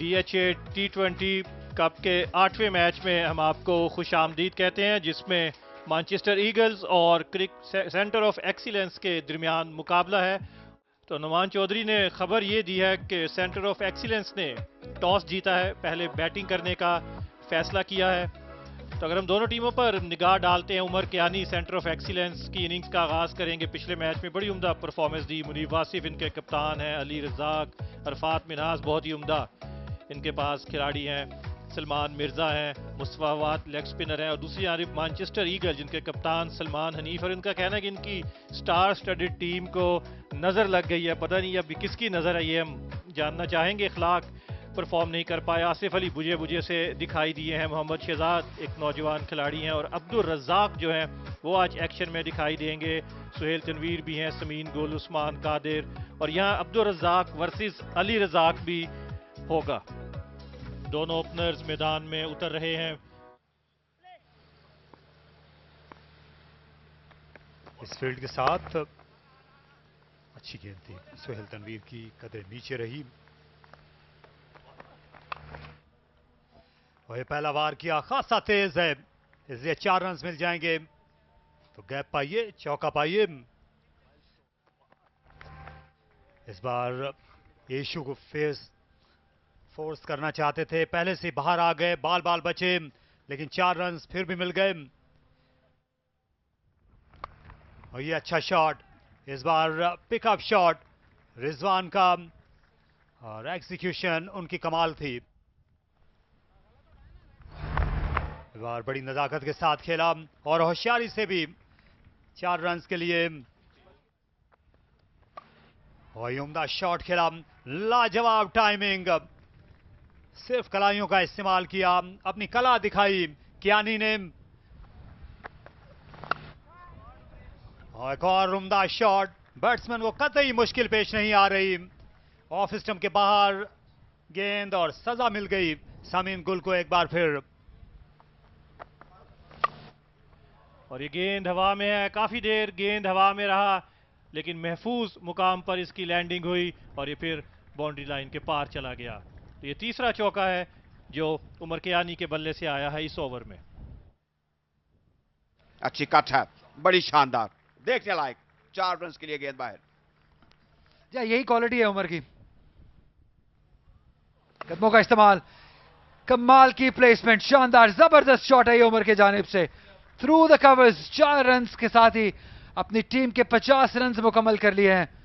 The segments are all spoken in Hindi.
DHA T20 कप के 8वें मैच में हम आपको खुश आमदीद कहते हैं, जिसमें मैनचेस्टर ईगल्स और सेंटर ऑफ एक्सीलेंस के दरमियान मुकाबला है। तो नुमान चौधरी ने खबर ये दी है कि सेंटर ऑफ एक्सीलेंस ने टॉस जीता है, पहले बैटिंग करने का फैसला किया है। तो अगर हम दोनों टीमों पर निगाह डालते हैं, Umar Kiani centre of excellence की इनिंग्स का आगाज करेंगे। पिछले मैच में बड़ी उम्दा परफॉर्मेंस दी। मुनीब वासिफ इनके कप्तान हैं, अली रज़ाक, अरफात मिन्हाज बहुत ही उम्दा इनके पास खिलाड़ी हैं, सलमान मिर्जा हैं, मुस्तफा वाद लेग स्पिनर हैं, और दूसरी जानब मैनचेस्टर ईगल जिनके कप्तान सलमान हनीफ। और इनका कहना है कि इनकी स्टार स्टडेड टीम को नज़र लग गई है, पता नहीं अभी किसकी नज़र है, ये हम जानना चाहेंगे। इखलाक परफॉर्म नहीं कर पाए, आसिफ अली बुझे बुझे से दिखाई दिए हैं, मोहम्मद शहजाद एक नौजवान खिलाड़ी हैं, और अब्दुल रज़ाक जो हैं वो आज एक्शन में दिखाई देंगे। सुहेल तनवीर भी हैं, समीन गुल, उस्मान कादिर, और यहाँ अब्दुल रज़ाक वर्सेस अली रज़ाक भी होगा। दोनों ओपनर्स मैदान में उतर रहे हैं। इस फील्ड के साथ अच्छी गेंद थी सुहेल तनवीर की, कदर नीचे रही और ये पहला वार किया, खासा तेज है, इसलिए 4 रन मिल जाएंगे। तो गैप पाइए, चौका पाइए। इस बार यीशु को फोर्स करना चाहते थे, पहले से बाहर आ गए, बाल बाल बचे, लेकिन 4 रन फिर भी मिल गए। और ये अच्छा शॉट, इस बार पिकअप शॉट रिजवान का, और एग्जीक्यूशन उनकी कमाल थी। इस बार बड़ी नजाकत के साथ खेला और होशियारी से भी 4 रन के लिए। और उम्दा शॉट खेला, लाजवाब टाइमिंग, सिर्फ कलाइयों का इस्तेमाल किया, अपनी कला दिखाई कियानी ने। और एक और उम्दा शॉट, बैट्समैन को कतई मुश्किल पेश नहीं आ रही, ऑफ स्टंप के बाहर गेंद और सजा मिल गई समीन गुल को एक बार फिर। और ये गेंद हवा में है, काफी देर गेंद हवा में रहा, लेकिन महफूज मुकाम पर इसकी लैंडिंग हुई और ये फिर बाउंड्री लाइन के पार चला गया। तो ये तीसरा चौका है जो उमर कियानी के बल्ले से आया है इस ओवर में। अच्छी कट है, बड़ी शानदार, देखने लायक। 4 रन के लिए गेंद बाहर। यही क्वालिटी है उमर की, कदमों का इस्तेमाल, कमाल की प्लेसमेंट, शानदार जबरदस्त शॉट है ये उमर के जानिब से, थ्रू द कवर्स। 4 रन के साथ ही अपनी टीम के 50 रन मुकम्मल कर लिए हैं।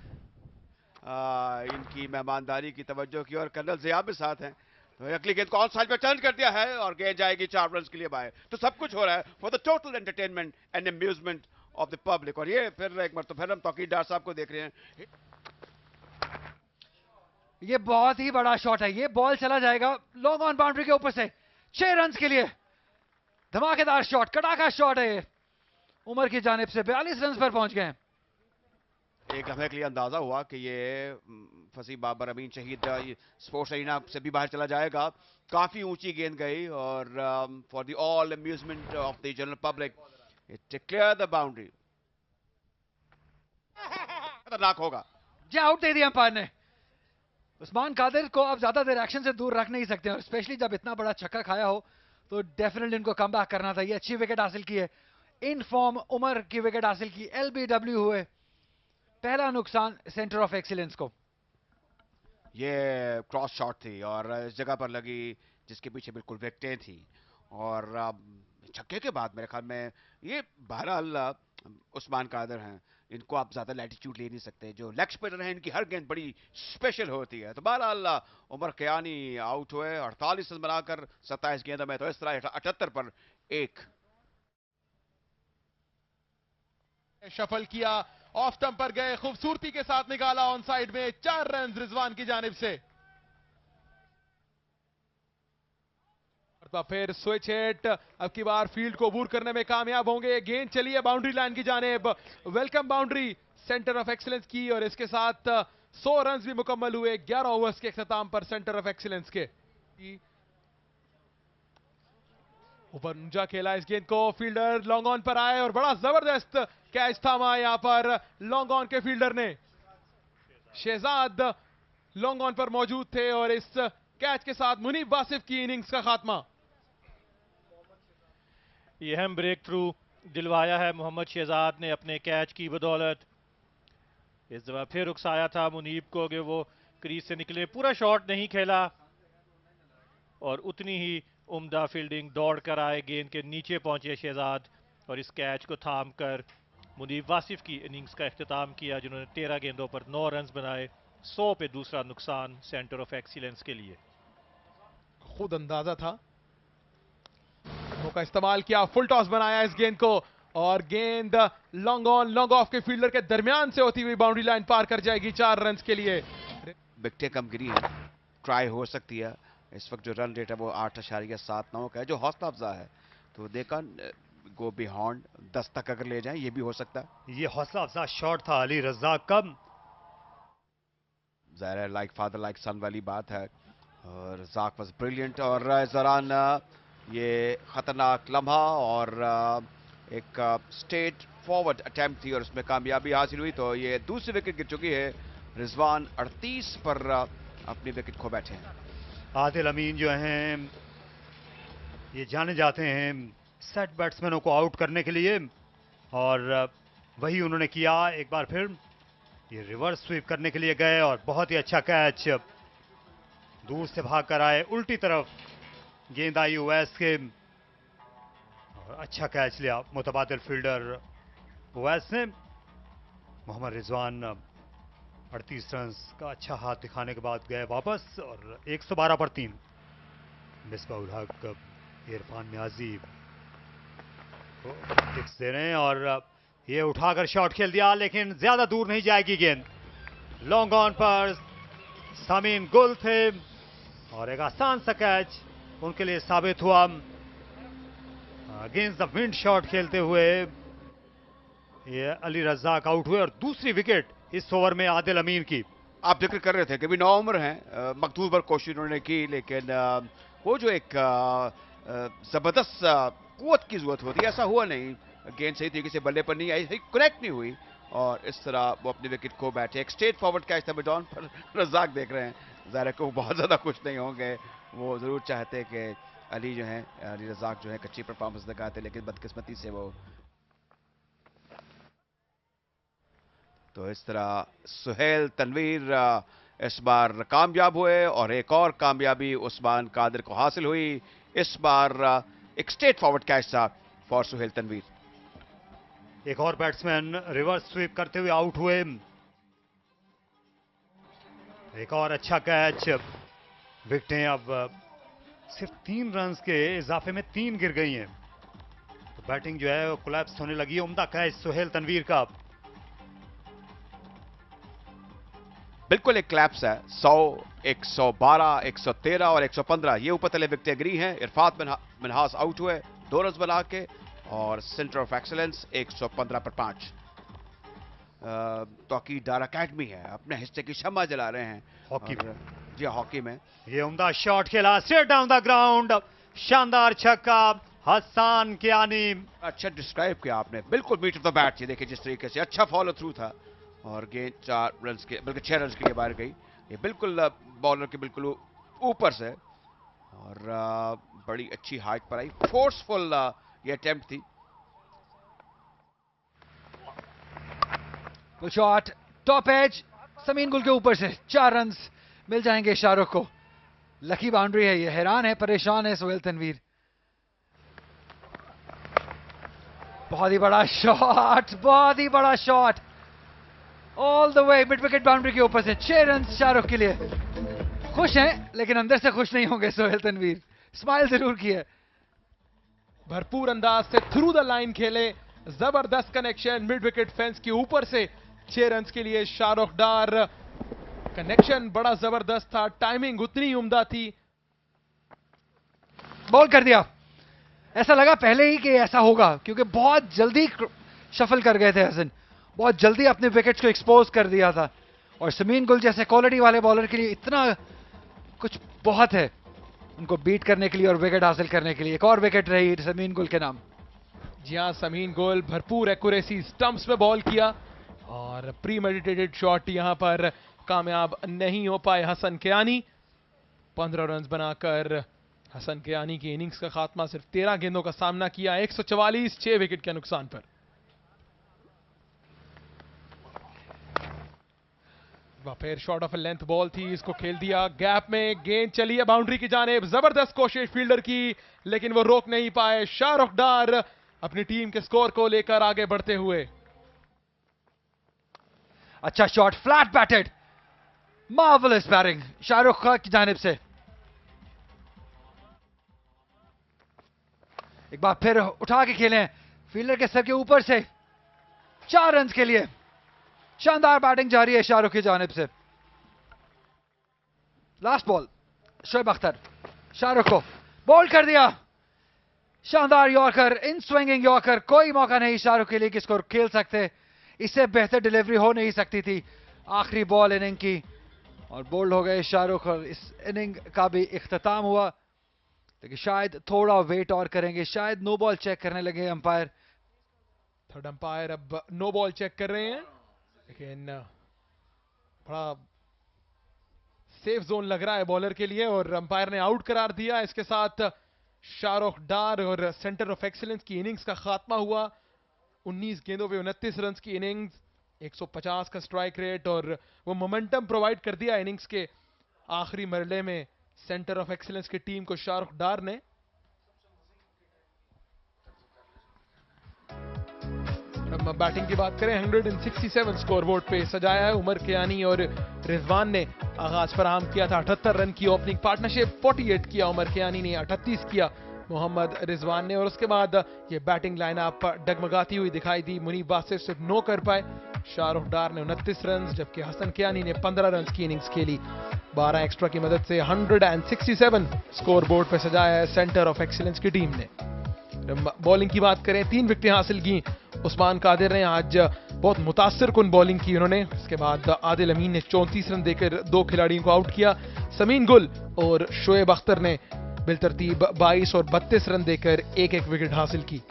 इनकी मेहमानदारी की तवज्जो की और कर्नल ज़िया भी साथ हैं। तो अगली गेंद को ऑन साइड पे टर्न कर दिया है और गेंद जाएगी 4 रन के लिए बाहर। तो सब कुछ हो रहा है for the total entertainment and amusement of the public. और ये फिर एक मरतबा फिर हम तौकीर डार साहब को देख रहे हैं। ये बहुत ही बड़ा शॉट है, ये बॉल चला जाएगा लॉन्ग ऑन बाउंड्री के ऊपर से 6 रन के लिए। धमाकेदार शॉट, कड़ाका शॉट है ये, उमर की जानिब से 42 रन पर पहुंच गए। एक लम्हे के लिए अंदाजा हुआ कि ये फसी बाबर अमीन शहीद स्पोर्ट्स अरीना से भी बाहर चला जाएगा। काफी ऊंची गेंद गई और for the all amusement of the general public it clear the boundary. खतरनाक होगा, जी आउट दे दिया अंपायर ने। उस्मान कादिर को अब ज्यादा देर एक्शन से दूर रख नहीं सकते, और स्पेशली जब इतना बड़ा छक्का खाया हो तो डेफिनेटली इनको कम बैक करना था। ये अच्छी विकेट हासिल की है, इन फॉर्म उमर की विकेट हासिल की, LBW हुए, पहला नुकसान सेंटर ऑफ एक्सीलेंस को। ये क्रॉस शॉट थी और इस जगह पर लगी जिसके पीछे बिल्कुल विकेटें थी। और छक्के के बाद मेरे ख्याल में ये बहरहाल उस्मान कादिर हैं, इनको आप ज्यादा लैटिट्यूड ले नहीं सकते। जो लेग स्पिनर हैं इनकी हर गेंद बड़ी स्पेशल होती है। तो बहरहाल उमर कियानी आउट हुए 48 रन बनाकर 27 गेंदों में। तो इस तरह 78 पर 1 शफल किया, ऑफ स्टंप पर गए, खूबसूरती के साथ निकाला ऑन साइड में, 4 रन रिजवान की जानिब से। फिर स्विच हिट, अब की बार फील्ड को अबूर करने में कामयाब होंगे। गेंद चली है बाउंड्री लाइन की जानिब, welcome boundary centre of excellence की, और इसके साथ 100 रन भी मुकम्मल हुए 11 ओवर्स के अख्ताम पर सेंटर ऑफ एक्सीलेंस के। ऊपर ऊंचा खेला इस गेंद को, फील्डर लॉन्ग ऑन पर आए और बड़ा जबरदस्त कैच थामा यहां पर लॉन्ग ऑन के फील्डर ने। शहजाद लॉन्ग ऑन पर मौजूद थे और इस कैच के साथ मुनीब वासिफ की इनिंग्स का खात्मा। ये अहम ब्रेक थ्रू दिलवाया है मोहम्मद शहजाद ने अपने कैच की बदौलत। इस दफा फिर उकसाया था मुनीब को कि वो क्रीज से निकले, पूरा शॉट नहीं खेला और उतनी ही उम्दा फील्डिंग दौड़ कर आए, गेंद के नीचे पहुंचे शहजाद और इस कैच को थाम कर मुनीब वासिफ की इनिंग्स का इख्तिताम किया, जिन्होंने 13 गेंदों पर 9 रन बनाए। 100 पे दूसरा नुकसान सेंटर ऑफ एक्सीलेंस के लिए। खुद अंदाजा था, मौका इस्तेमाल किया, फुल टॉस बनाया इस गेंद को और गेंद लॉन्ग ऑन लॉन्ग ऑफ के फील्डर के दरमियान से होती हुई बाउंड्री लाइन पार कर जाएगी 4 रन के लिए। विकेटें कम गिरी है, ट्राई हो सकती है। इस वक्त जो रन रेट है वो 8.79 का है, जो हौसला अफजा है। तो देखा गो बियॉन्ड 10 तक अगर ले जाएं ये भी हो सकता है। ये हौसला अफजा शॉट था अली रज़ाक का। ज़ाहिर है लाइक फादर लाइक सन वाली बात है और रज़ाक वाज ब्रिलियंट। और इस दौरान ये खतरनाक लम्हा और एक स्ट्रेट फॉरवर्ड अटेम्प्ट थी और उसमें कामयाबी हासिल हुई। तो ये दूसरी विकेट गिर चुकी है। रिजवान 38 पर अपनी विकेट खो बैठे हैं। आदिल अमीन जो हैं ये जाने जाते हैं सेट बैट्समैनों को आउट करने के लिए और वही उन्होंने किया। एक बार फिर ये रिवर्स स्वीप करने के लिए गए और बहुत ही अच्छा कैच, दूर से भाग कर आए, उल्टी तरफ गेंद आई ओवैस के और अच्छा कैच लिया मुतबादिल फील्डर ओवैस ने। मोहम्मद रिजवान 38 रन का अच्छा हाथ दिखाने के बाद गए वापस और 112 पर 3। मिसबाउल हक, इरफान नियाजी टिक्स दे रहे हैं और ये उठाकर शॉट खेल दिया, लेकिन ज्यादा दूर नहीं जाएगी गेंद। लॉन्ग ऑन पर सामीन गुल थे और एक आसान सा कैच उनके लिए साबित हुआ। अगेंस्ट द विंड शॉट खेलते हुए ये अली रज़ाक आउट हुए और दूसरी विकेट इस ओवर में आदिल अमीन की। आप जिक्र कर रहे थे कि भी 9 उम्र हैं, मकतूल पर कोशिश उन्होंने की, लेकिन वो जो एक जबरदस्त कुव्वत की जरूरत होती है ऐसा हुआ नहीं। गेंद सही तरीके से बल्ले पर नहीं आई, कनेक्ट नहीं हुई और इस तरह वो अपनी विकेट खो बैठे। एक स्ट्रेट फॉरवर्ड कैच था मिडॉन पर। रज़ाक देख रहे हैं, ज़ाहिर है कि वो बहुत ज़्यादा खुश नहीं होंगे। वो ज़रूर चाहते कि अली जो है, अली रज़ाक जो है अच्छी परफॉर्मेंस दिखाते, लेकिन बदकिस्मती से वो। तो इस तरह सुहेल तनवीर इस बार कामयाब हुए और एक और कामयाबी उस्मान कादिर को हासिल हुई। इस बार एक स्ट्रेट फॉरवर्ड कैच था फॉर सुहेल तनवीर। एक और बैट्समैन रिवर्स स्वीप करते हुए आउट हुए। एक और अच्छा कैच। विकेटें अब सिर्फ 3 रन के इजाफे में 3 गिर गई हैं। तो बैटिंग जो है वो कोलैप्स होने लगी है। उम्दा कैच सुहेल तनवीर का। बिल्कुल एक क्लैप्स है। 100, 112, 113 और 115 ये ऊपर तले विकेटें गिरी हैं। इरफात मिनहास आउट हुए 2 रन बना के और सेंटर ऑफ एक्सीलेंस 115 पर 5। तौकीद डार अकेडमी है, अपने हिस्से की शम्मा जला रहे हैं हॉकी में। जी हॉकी में ये उम्दा शॉट खेला स्ट्रेट डाउन द ग्राउंड, शानदार छक्का हसन कियानी। अच्छा डिस्क्राइब किया आपने, बिल्कुल मीट ऑफ द बैट। ये देखिए जिस तरीके से अच्छा फॉलो थ्रू था और गेंद 4 रन के बल्कि 6 रन के लिए बाहर गई। ये बिल्कुल बॉलर के बिल्कुल ऊपर से और बड़ी अच्छी हाइट पर आई। फोर्सफुल ये अटेम्प्ट थी। शॉट टॉप एज समीन गुल के ऊपर से 4 रन मिल जाएंगे शाहरुख को। लकी बाउंड्री है ये, हैरान है, परेशान है सुहेल तनवीर। बहुत ही बड़ा शॉट, बहुत ही बड़ा shot, all the way mid wicket boundary के ऊपर से 6 रन शाहरुख के लिए। खुश हैं लेकिन अंदर से खुश नहीं होंगे सुहेल तनवीर। स्माइल जरूर की है। भरपूर अंदाज से थ्रू द लाइन खेले, जबरदस्त कनेक्शन मिड विकेट फेंस के ऊपर से 6 रन के लिए शाहरुख डार। कनेक्शन बड़ा जबरदस्त था, टाइमिंग उतनी उम्दा थी। बॉल कर दिया, ऐसा लगा पहले ही कि ऐसा होगा क्योंकि बहुत जल्दी शफल कर गए थे हसन, बहुत जल्दी अपने विकेट्स को एक्सपोज कर दिया था। और समीन गुल जैसे क्वालिटी वाले बॉलर के लिए इतना कुछ बहुत है उनको बीट करने के लिए और विकेट हासिल करने के लिए। एक और विकेट रही समीन गुल के नाम। जी हां, समीन गुल भरपूर एक्यूरेसी स्टंप्स पे बॉल किया और प्री मेडिटेटेड शॉट यहां पर कामयाब नहीं हो पाए हसन कियानी। 15 रन बनाकर हसन कियानी की इनिंग्स का खात्मा। सिर्फ 13 गेंदों का सामना किया, 144, 6 विकेट के नुकसान पर। फिर शॉट ऑफ लेंथ बॉल थी, इसको खेल दिया गैप में, गेंद चली है बाउंड्री की जानिब। जबरदस्त कोशिश फील्डर की, लेकिन वो रोक नहीं पाए। शाहरुख डार अपनी टीम के स्कोर को लेकर आगे बढ़ते हुए। अच्छा shot, flat batted, marvellous batting Shahrukh की जानिब से। एक बार फिर उठा के खेलें फील्डर के सर के ऊपर से, 4 रन के लिए। शानदार बैटिंग जारी है शाहरुख की जानिब से। लास्ट बॉल, शोएब अख्तर शाहरुख को बॉल कर दिया। शानदार यॉर्कर, इन स्विंगिंग यॉर्कर, कोई मौका नहीं शाहरुख के लिए कि स्कोर खेल सकते। इससे बेहतर डिलीवरी हो नहीं सकती थी। आखिरी बॉल इनिंग की और बोल्ड हो गए शाहरुख, और इस इनिंग का भी इख्तिताम हुआ। लेकिन शायद थोड़ा वेट और करेंगे, शायद नो बॉल चेक करने लगे अंपायर। थर्ड अंपायर अब नो बॉल चेक कर रहे हैं, लेकिन बड़ा सेफ जोन लग रहा है बॉलर के लिए, और अंपायर ने आउट करार दिया। इसके साथ शाहरुख डार और सेंटर ऑफ एक्सीलेंस की इनिंग्स का खात्मा हुआ। 19 गेंदों पे 29 रन की इनिंग्स, 150 का स्ट्राइक रेट, और वो मोमेंटम प्रोवाइड कर दिया इनिंग्स के आखिरी मरले में सेंटर ऑफ एक्सीलेंस की टीम को शाहरुख डार ने। अब बैटिंग की बात करें, 167 स्कोर बोर्ड पे सजाया है। उमर कियानी और रिजवान ने आगाज फराहम किया था। 78 रन की ओपनिंग पार्टनरशिप, 48 किया उमर कियानी ने, 38 किया मोहम्मद रिजवान ने। और उसके बाद ये बैटिंग लाइनअप डगमगाती हुई दिखाई दी। मुनीब बासिफ सिर्फ 9 कर पाए। शाहरुख डार ने 29 रन, जबकि हसन कियानी ने 15 रन की इनिंग्स खेली। 12 एक्स्ट्रा की मदद से 167 स्कोर बोर्ड पर सजाया है सेंटर ऑफ एक्सीलेंस की टीम ने। बॉलिंग की बात करें, 3 विकेटें हासिल की उस्मान कादिर ने। आज बहुत मुतासिर कुन बॉलिंग की उन्होंने। इसके बाद आदिल अमीन ने 34 रन देकर 2 खिलाड़ियों को आउट किया। समीन गुल और शोएब अख्तर ने बिलतरतीब 22 और 32 रन देकर एक एक विकेट हासिल की।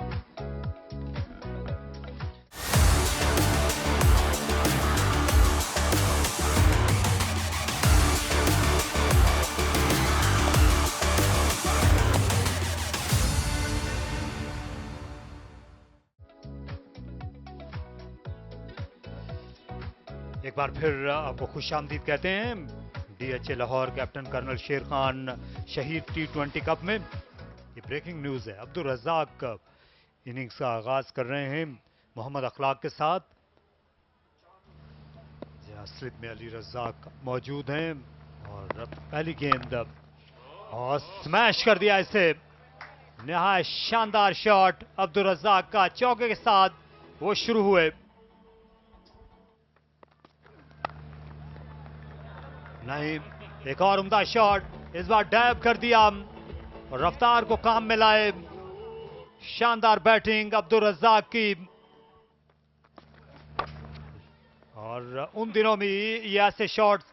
एक बार फिर आपको खुशामदीद कहते हैं डीएचए लाहौर कैप्टन कर्नल शेर खान शहीद टी20 कप में। ये ब्रेकिंग न्यूज है। अब्दुल रज़ाक इनिंग्स का आगाज कर रहे हैं मोहम्मद अखलाक के साथ। स्लिप में अली रज़ाक मौजूद हैं और पहली गेंद और स्मैश कर दिया इसे। निहायत शानदार शॉट अब्दुल रज़ाक का, चौके के साथ वो शुरू हुए। नहीं, एक और उम्दा शॉट, इस बार डैब कर दिया और रफ्तार को काम में लाए। शानदार बैटिंग अब्दुल रज़ाक की। और उन दिनों में ये ऐसे शॉट्स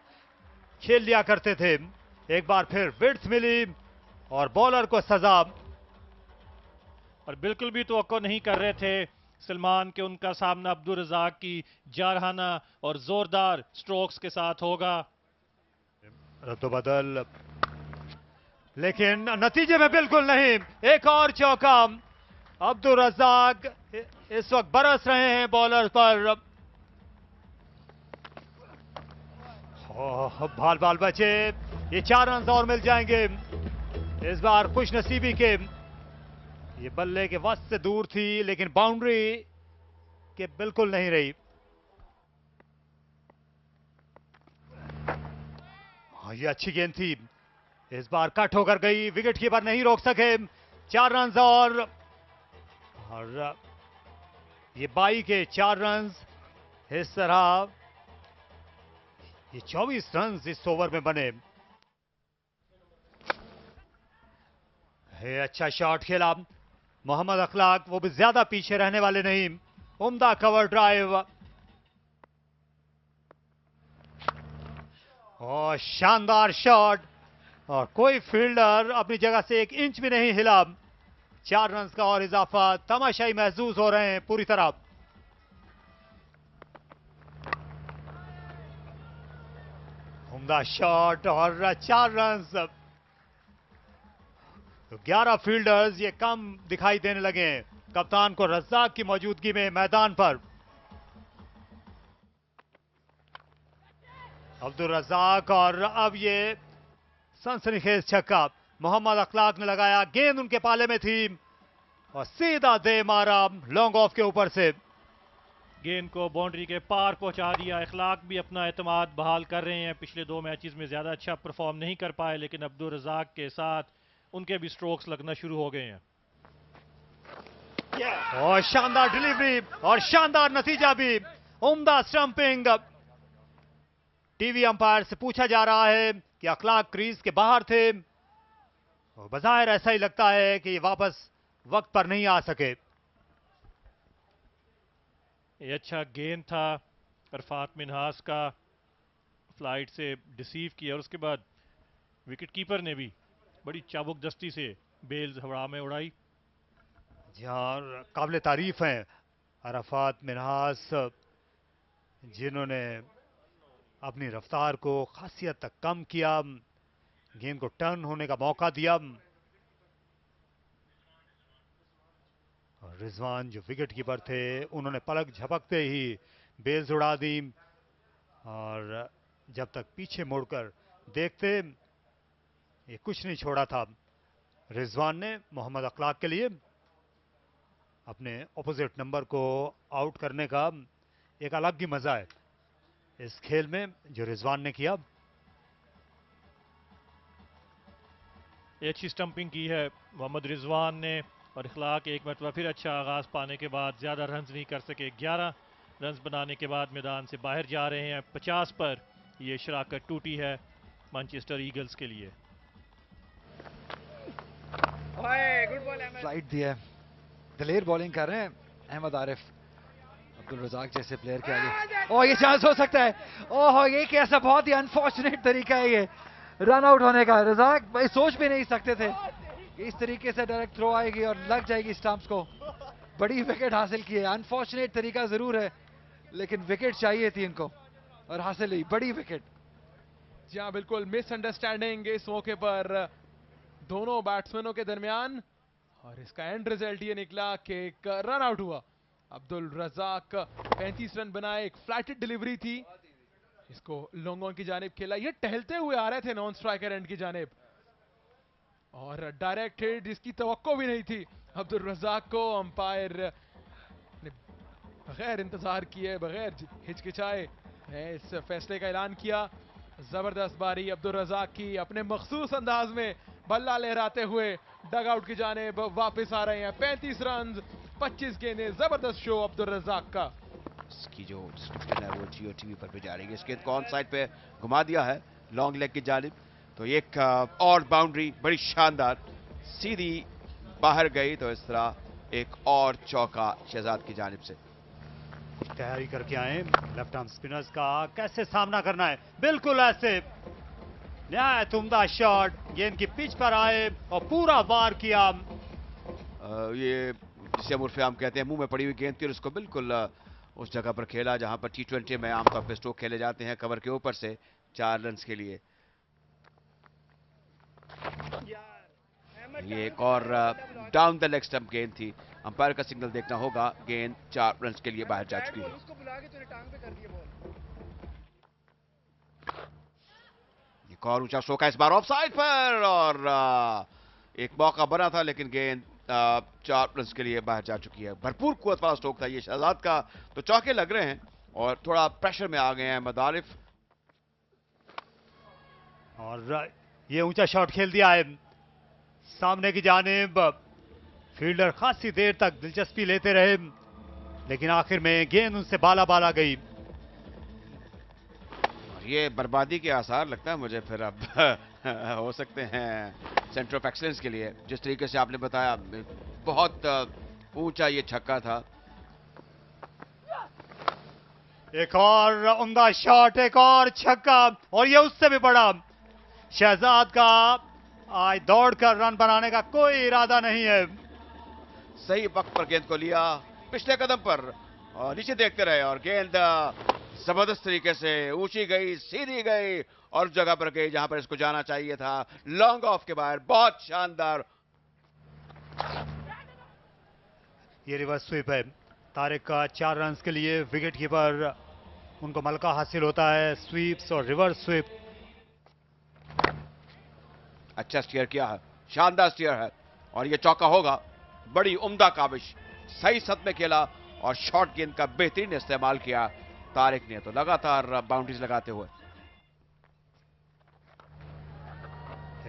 खेल लिया करते थे। एक बार फिर विड्थ मिली और बॉलर को सजा। और बिल्कुल भी तवक्को नहीं कर रहे थे सलमान के उनका सामना अब्दुल रज़ाक की जारहाना और जोरदार स्ट्रोक्स के साथ होगा। रद्दोबदल, लेकिन नतीजे में बिल्कुल नहीं। एक और चौका। अब्दुल रज़ाक इस वक्त बरस रहे हैं बॉलर पर। बाल बाल बचे, ये 4 रन और मिल जाएंगे। इस बार खुश नसीबी के ये बल्ले के वस्त से दूर थी, लेकिन बाउंड्री के बिल्कुल नहीं रही। ये अच्छी गेंद थी, इस बार कट होकर गई। विकेट कीपर नहीं रोक सके। 4 रन और ये 22 के 4 रन। इस तरह ये 24 रन इस ओवर में बने। अच्छा शॉट खेला मोहम्मद अखलाक, वो भी ज्यादा पीछे रहने वाले नहीं। उम्दा कवर ड्राइव और शानदार शॉट, और कोई फील्डर अपनी जगह से 1 इंच भी नहीं हिला। 4 रन का और इजाफा तमाशाई महसूस हो रहे हैं पूरी तरह। उम्दा शॉट और 4 रन। तो 11 फील्डर्स ये कम दिखाई देने लगे हैं कप्तान को रज़ाक की मौजूदगी में मैदान पर। अब्दुल रज़ाक और अब ये सनसनीखेज छक्का मोहम्मद अखलाक ने लगाया, गेंद उनके पाले में थी और सीधा दे मारा लॉन्ग ऑफ के ऊपर से। गेंद को बाउंड्री के पार पहुंचा दिया। इखलाक भी अपना एतमाद बहाल कर रहे हैं। पिछले 2 मैचेस में ज्यादा अच्छा परफॉर्म नहीं कर पाए, लेकिन अब्दुल रज़ाक के साथ उनके भी स्ट्रोक्स लगना शुरू हो गए हैं। और शानदार डिलीवरी और शानदार नतीजा भी, उम्दा स्टंपिंग। टीवी अंपायर से पूछा जा रहा है कि अखलाक क्रीज के बाहर थे और बज़ाहिर ऐसा ही लगता है कि ये वापस वक्त पर नहीं आ सके। ये अच्छा गेंद था अरफात मिन्हास का, फ्लाइट से डिसीव किया और उसके बाद विकेट कीपर ने भी बड़ी चाबुक दस्ती से बेल्स हवा में उड़ाई। जहां काबिल तारीफ हैं अरफात मिन्हास, जिन्होंने अपनी रफ्तार को खासियत तक कम किया, गेंद को टर्न होने का मौका दिया। और रिजवान जो विकेट कीपर थे उन्होंने पलक झपकते ही बेल्स उड़ा दी और जब तक पीछे मुड़कर देखते ये कुछ नहीं छोड़ा था। रिजवान ने मोहम्मद अखलाक के लिए अपने ऑपोजिट नंबर को आउट करने का एक अलग ही मजा है इस खेल में जो रिजवान ने किया। ये अच्छी स्टंपिंग की है मोहम्मद रिजवान ने और इखलाक एक मरतबा फिर अच्छा आगाज पाने के बाद ज्यादा रन नहीं कर सके। 11 रन बनाने के बाद मैदान से बाहर जा रहे हैं। 50 पर यह शराकत टूटी है मैनचेस्टर ईगल्स के लिए। फ्लाइट दिया, दलेर बॉलिंग कर रहे हैं अहमद आरिफ अब्दुल रज़ाक जैसे प्लेयर के आगे। ओह ये चांस हो सकता है, ओह ये कैसा बहुत ही अनफॉर्चुनेट तरीका है ये रन आउट होने का। रज़ाक भाई सोच भी नहीं सकते थे इस तरीके से डायरेक्ट थ्रो आएगी और लग जाएगी स्टंप्स को। बड़ी विकेट हासिल की है, अनफॉर्चुनेट तरीका जरूर है लेकिन विकेट चाहिए थी इनको और हासिल हुई बड़ी विकेट। जी हाँ बिल्कुल, मिसअंडरस्टैंडिंग इस मौके पर दोनों बैट्समैनों के दरमियान और इसका एंड रिजल्ट ये निकला कि एक रन आउट हुआ। अब्दुल रज़ाक 35 रन बनाए, एक फ्लैटेड डिलीवरी थी, इसको लॉन्ग ऑन की जानिब खेला। ये टहलते हुए आ रहे थे नॉन स्ट्राइकर एंड की जानिब और डायरेक्ट हिट जिसकी तवक्को भी नहीं थी अब्दुल रज़ाक को। अंपायर ने बगैर इंतजार किए, बगैर हिचकिचाए इस फैसले का ऐलान किया। जबरदस्त बारी अब्दुल रज़ाक की, अपने मखसूस अंदाज में बल्ला लहराते हुए डग आउट की जानिब वापस आ रहे हैं। 35 रन 25 गेंदें, जबरदस्त शो अब्दुल रज़ाक का। इसकी जो डिस्क्रिप्शन है वो जियो टीवी पर भी जा रही है। इस गेंद को ऑन साइड पे घुमा दिया है लॉन्ग लेग की जानिब, तो एक और बाउंड्री बड़ी शानदार सीधी बाहर गई। तो इस तरह एक और चौका शहजाद की जानिब से। तैयारी करके आए लेफ्ट आर्म स्पिनर्स का, कैसे सामना करना है, बिल्कुल ऐसे नहायत उम्दा शॉट, गेंद की पिच पर आए और पूरा वार किया। ये जिसे हम उर्फे आम कहते हैं मुंह में पड़ी हुई गेंद थी और उसको बिल्कुल उस जगह पर खेला जहां पर T20 में आमतौर पर स्ट्रोक खेले जाते हैं, कवर के ऊपर से 4 रन के लिए। ये एक और डाउन द लेग स्टंप गेंद थी, अंपायर का सिग्नल देखना होगा। गेंद 4 रन के लिए बाहर जा चुकी है। एक और ऊंचा स्ट्रोक है इस बार ऑफ साइड पर और एक मौका बना था लेकिन गेंद 4 रन के लिए बाहर जा चुकी है। भरपूर कुव्वत वाला स्ट्रोक था ये शहजाद का, तो चौके लग रहे हैं और थोड़ा प्रेशर में आ गए हैं अहमद आरिफ। और ये ऊंचा शॉट खेल दिया है सामने की जानिब। फील्डर खासी देर तक दिलचस्पी लेते रहे लेकिन आखिर में गेंद उनसे बाला बाला गई। ये बर्बादी के आसार लगता है मुझे फिर अब हो सकते हैं सेंटर ऑफ एक्सीलेंस के लिए। जिस तरीके से आपने बताया बहुत ऊंचा ये छक्का था। एक और उम्दा शॉट, एक और छक्का और ये उससे भी बड़ा। शहजाद का आज दौड़कर रन बनाने का कोई इरादा नहीं है। सही वक्त पर गेंद को लिया, पिछले कदम पर और नीचे देखते रहे और गेंद जबरदस्त तरीके से ऊंची गई, सीधी गई और उस जगह पर गई जहां पर इसको जाना चाहिए था। लॉन्ग ऑफ के बाहर बहुत शानदार। ये रिवर्स स्वीप है तारिक का 4 रन के लिए। विकेट कीपर उनको मलका हासिल होता है। स्वीप्स और रिवर्स स्वीप। अच्छा स्टीयर किया है, शानदार स्टीयर है और ये चौका होगा। बड़ी उम्दा काबिश, सही सद में खेला और शॉर्ट गेंद का बेहतरीन इस्तेमाल किया तारिक ने, तो लगातार बाउंड्रीज लगाते हुए।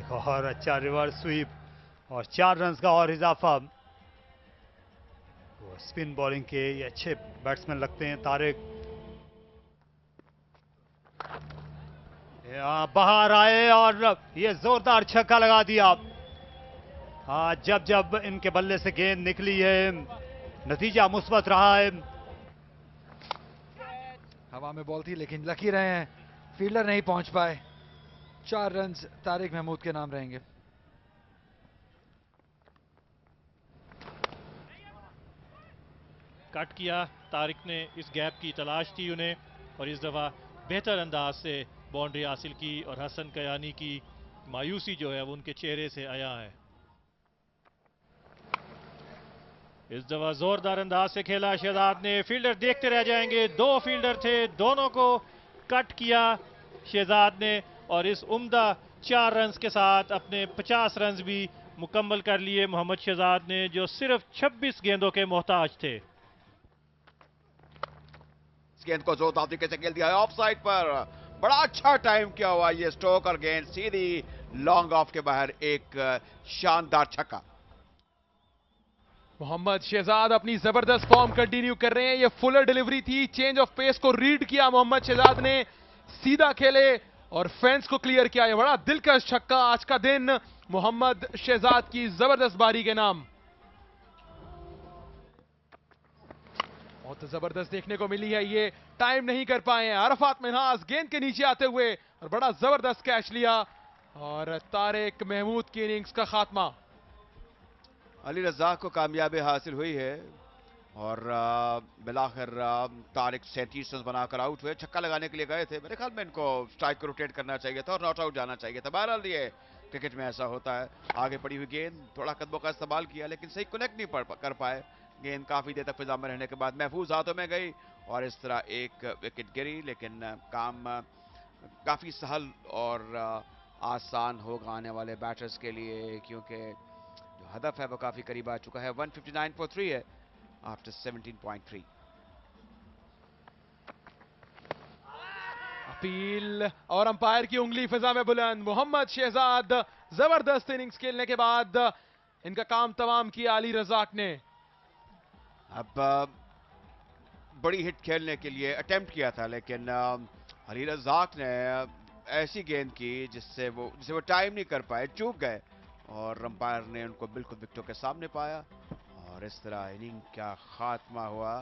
एक और अच्छा रिवर्स स्वीप और 4 रन का और इजाफा। वो स्पिन बॉलिंग के ये अच्छे बैट्समैन लगते हैं तारिक। बाहर आए और ये जोरदार छक्का लगा दिया। जब जब इनके बल्ले से गेंद निकली है नतीजा मुस्बत रहा है। हवा में बॉल थी लेकिन लकी रहे हैं, फील्डर नहीं पहुंच पाए। 4 रन तारिक महमूद के नाम रहेंगे। कट किया तारिक ने, इस गैप की तलाश थी उन्हें और इस दफा बेहतर अंदाज से बाउंड्री हासिल की और हसन कयानी की मायूसी जो है वो उनके चेहरे से आया है। इस दफा जोरदार अंदाज से खेला शहजाद ने, फील्डर देखते रह जाएंगे। 2 फील्डर थे, दोनों को कट किया शहजाद ने और इस उम्दा 4 रन के साथ अपने 50 रन भी मुकम्मल कर लिए मोहम्मद शहजाद ने, जो सिर्फ 26 गेंदों के मोहताज थे। इस गेंद को जोरदार तरीके से खेल दिया है ऑफ साइड पर। बड़ा अच्छा टाइम किया हुआ ये स्ट्रोक और गेंद सीधी लॉन्ग ऑफ के बाहर। एक शानदार छक्का। मोहम्मद शहजाद अपनी जबरदस्त फॉर्म कंटिन्यू कर रहे हैं। ये फुलर डिलीवरी थी, चेंज ऑफ पेस को रीड किया मोहम्मद शहजाद ने, सीधा खेले और फेंस को क्लियर किया। ये बड़ा दिलकश छक्का। आज का दिन मोहम्मद शहजाद की जबरदस्त बारी के नाम। बहुत जबरदस्त देखने को मिली है, ये टाइम नहीं कर पाए हैं अरफात मिन्हास गेंद के नीचे आते हुए और बड़ा जबरदस्त कैच लिया और तारिक महमूद की इनिंग्स का खात्मा। अली रज़ाक को कामयाबी हासिल हुई है और बिलाखिर तारिक 37 रन बनाकर आउट हुए। छक्का लगाने के लिए गए थे, मेरे ख्याल में इनको स्ट्राइक को रोटेट करना चाहिए था और नॉट आउट जाना चाहिए था। बहरहाल ये क्रिकेट में ऐसा होता है। आगे पड़ी हुई गेंद, थोड़ा कदमों का इस्तेमाल किया लेकिन सही कनेक्ट नहीं कर पाए। गेंद काफी देर तक फिजा में रहने के बाद महफूज हाथों में गई और इस तरह एक विकेट गिरी। लेकिन काम काफी सहल और आसान होगा आने वाले बैटर्स के लिए, क्योंकि जो हदफ है वो काफी करीब आ चुका है। 159 for 3 है आफ्टर 17.3। अपील और अंपायर की उंगली फिजा में बुलंद। मोहम्मद शहजाद जबरदस्त इनिंग्स खेलने के बाद इनका काम तमाम किया अली रज़ाक ने। अब बड़ी हिट खेलने के लिए अटेम्प्ट किया था लेकिन अली रज़ाक ने ऐसी गेंद की जिससे वो टाइम नहीं कर पाए, चूक गए और अंपायर ने उनको बिल्कुल विकेटों के सामने पाया और इस तरह इनिंग का खात्मा हुआ।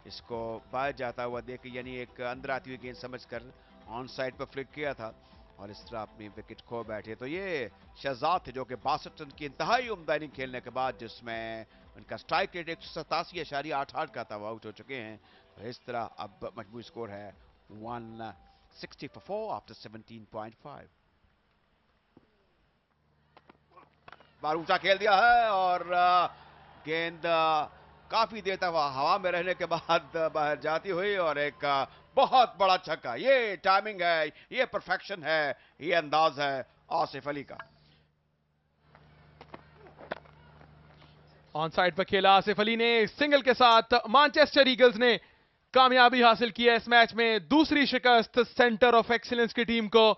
इसको बाहर जाता हुआ देख, यानी एक अंदर आती हुई गेंद समझकर ऑन साइड पर फ्लिक किया था और इस तरह अपनी विकेट खो बैठे। तो ये शहजाद थे जो कि 62 रन की इंतहाई उम्दा इनिंग खेलने के बाद, जिसमें उनका स्ट्राइक रेट 187.88 का था, वो आउट हो चुके हैं। तो इस तरह अब मजमूई स्कोर है 160 for 4 आफ्टर 17.5। बार ऊंचा खेल दिया है और गेंद काफी देर तक हवा में रहने के बाद बाहर जाती हुई और एक बहुत बड़ा छक्का। ये टाइमिंग है, ये परफेक्शन है, ये अंदाज है आसिफ अली का। ऑन साइड पर खेला आसिफ अली ने, सिंगल के साथ मैनचेस्टर ईगल्स ने कामयाबी हासिल की है इस मैच में। दूसरी शिकस्त सेंटर ऑफ एक्सीलेंस की टीम को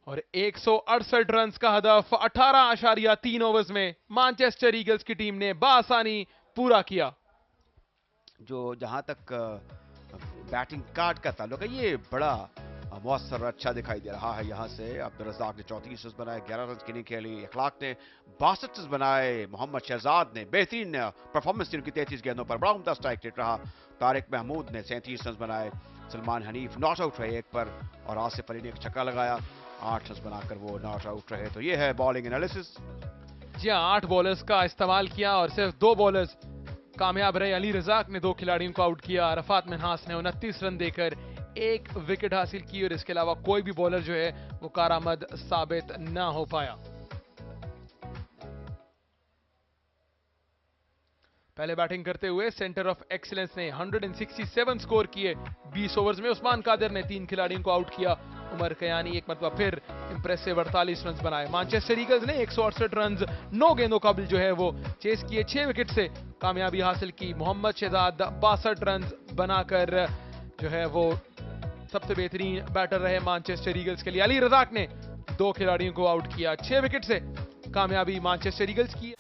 और 168 रन का हदफ 18.3 ओवर्स में मैनचेस्टर ईगल्स की टीम ने बासानी पूरा किया। जो जहां तक बैटिंग कार्ड का ताल्लुक है, ये बड़ा मौसर अच्छा दिखाई दे रहा है। यहां से अब्दुल रज़ाक ने 34 रन बनाए, 11 रन की इनिंग खेली। इखलाक ने 62 रन बनाए। मोहम्मद शहजाद ने बेहतरीन परफॉर्मेंस थी उनकी 33 गेंदों पर, बड़ा उम्दा स्ट्राइक रेट रहा। तारिक महमूद ने 37 रन बनाए। सलमान हनीफ नॉट आउट रहे 1 पर और आसिफ अली ने एक छक्का लगाया, 8 रन बनाकर वो नॉट आउट रहे। तो ये है बॉलिंग एनालिसिस। जी हाँ, 8 बॉलर्स का इस्तेमाल किया और सिर्फ 2 बॉलर्स कामयाब रहे। अली रज़ाक ने 2 खिलाड़ियों को आउट किया। अरफात मिन्हास ने 29 रन देकर 1 विकेट हासिल की और इसके अलावा कोई भी बॉलर जो है वो कारआमद साबित ना हो पाया। पहले बैटिंग करते हुए सेंटर ऑफ एक्सीलेंस ने 167 स्कोर किए 20 ओवर्स में। उस्मान कादिर ने 3 खिलाड़ियों को आउट किया। उमर कयानी एक मरतबा फिर इंप्रेसिव 48 रन बनाए। मैनचेस्टर ईगल्स ने 168 रन 9 गेंदों काबिल जो है वो चेस किए। 6 विकेट से कामयाबी हासिल की। मोहम्मद शहजाद 62 रन बनाकर जो है वो सबसे बेहतरीन बैटर रहे मैनचेस्टर ईगल्स के लिए। अली रज़ाक ने 2 खिलाड़ियों को आउट किया। 6 विकेट से कामयाबी मैनचेस्टर ईगल्स की।